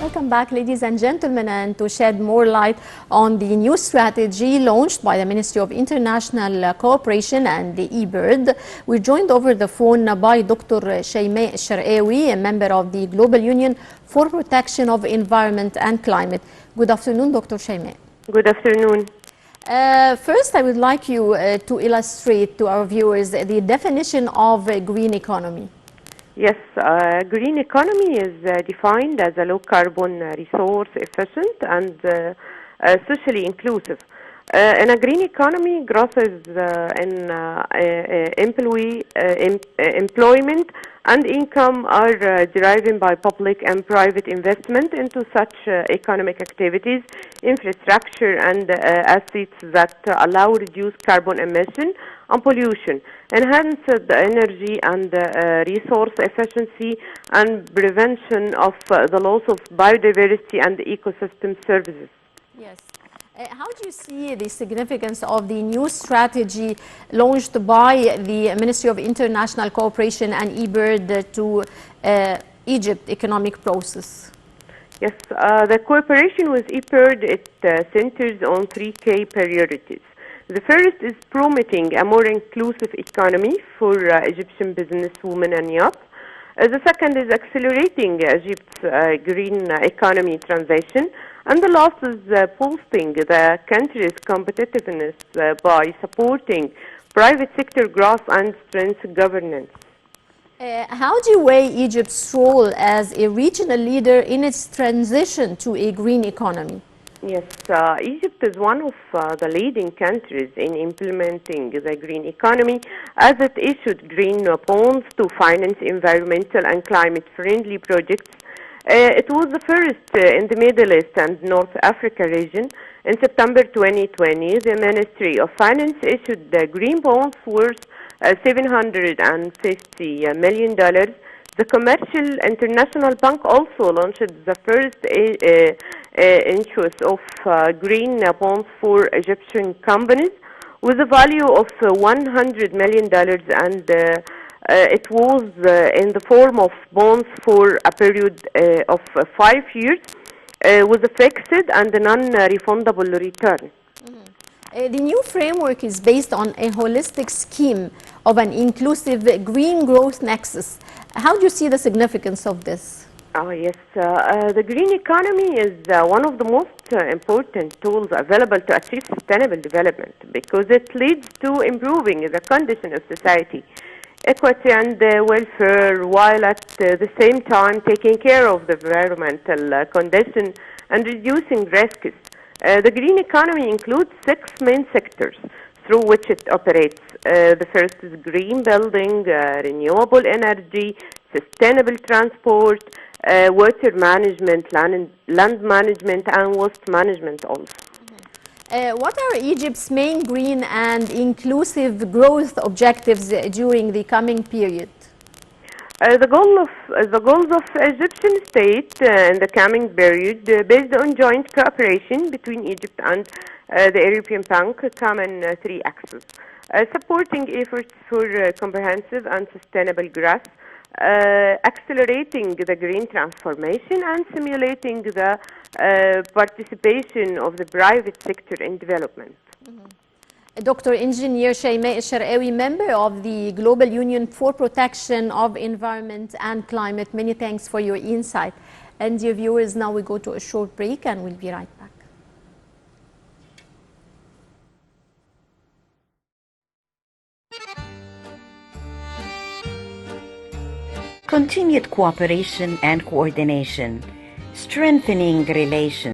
Welcome back, ladies and gentlemen, and to shed more light on the new strategy launched by the Ministry of International Cooperation and the eBird, we're joined over the phone by Dr. Shaimeh Sharqawi, a member of the Global Union for Protection of Environment and Climate. Good afternoon, Dr. Shaimeh. Good afternoon. First, I would like you to illustrate to our viewers the definition of a green economy. Yes, green economy is defined as a low carbon, resource efficient and socially inclusive. In a green economy, growth is in employment and income are derived by public and private investment into such economic activities, infrastructure and assets that allow reduced carbon emission and pollution, enhanced energy and resource efficiency, and prevention of the loss of biodiversity and ecosystem services. Yes. How do you see the significance of the new strategy launched by the Ministry of International Cooperation and eBird to Egypt economic process? Yes, the cooperation with eBird, it centers on three key priorities. The first is promoting a more inclusive economy for Egyptian businesswomen and youth. The second is accelerating Egypt's green economy transition. And the last is boosting the country's competitiveness by supporting private sector growth and strength governance. How do you weigh Egypt's role as a regional leader in its transition to a green economy? Yes, Egypt is one of the leading countries in implementing the green economy, as it issued green bonds to finance environmental and climate-friendly projects. It was the first in the Middle East and North Africa region. In September 2020, the Ministry of Finance issued the green bonds worth $750 million. The Commercial International Bank also launched the first issues of green bonds for Egyptian companies with a value of $100 million, and it was in the form of bonds for a period of 5 years with a fixed and non-refundable return. The new framework is based on a holistic scheme of an inclusive green growth nexus. How do you see the significance of this? Yes, the green economy is one of the most important tools available to achieve sustainable development because it leads to improving the condition of society, equity and welfare, while at the same time taking care of the environmental condition and reducing risks. The green economy includes 6 main sectors through which it operates. The first is green building, renewable energy, sustainable transport, water management, land management, and waste management also. What are Egypt's main green and inclusive growth objectives during the coming period? The goals of Egyptian state in the coming period, based on joint cooperation between Egypt and the European Bank, come in 3 axes: supporting efforts for comprehensive and sustainable growth, accelerating the green transformation, and stimulating the participation of the private sector in development. Dr. Engineer Shaimeh Sharqawi, member of the Global Union for Protection of Environment and Climate, many thanks for your insight. And dear viewers, now we go to a short break and we'll be right back. Continued cooperation and coordination, strengthening relations.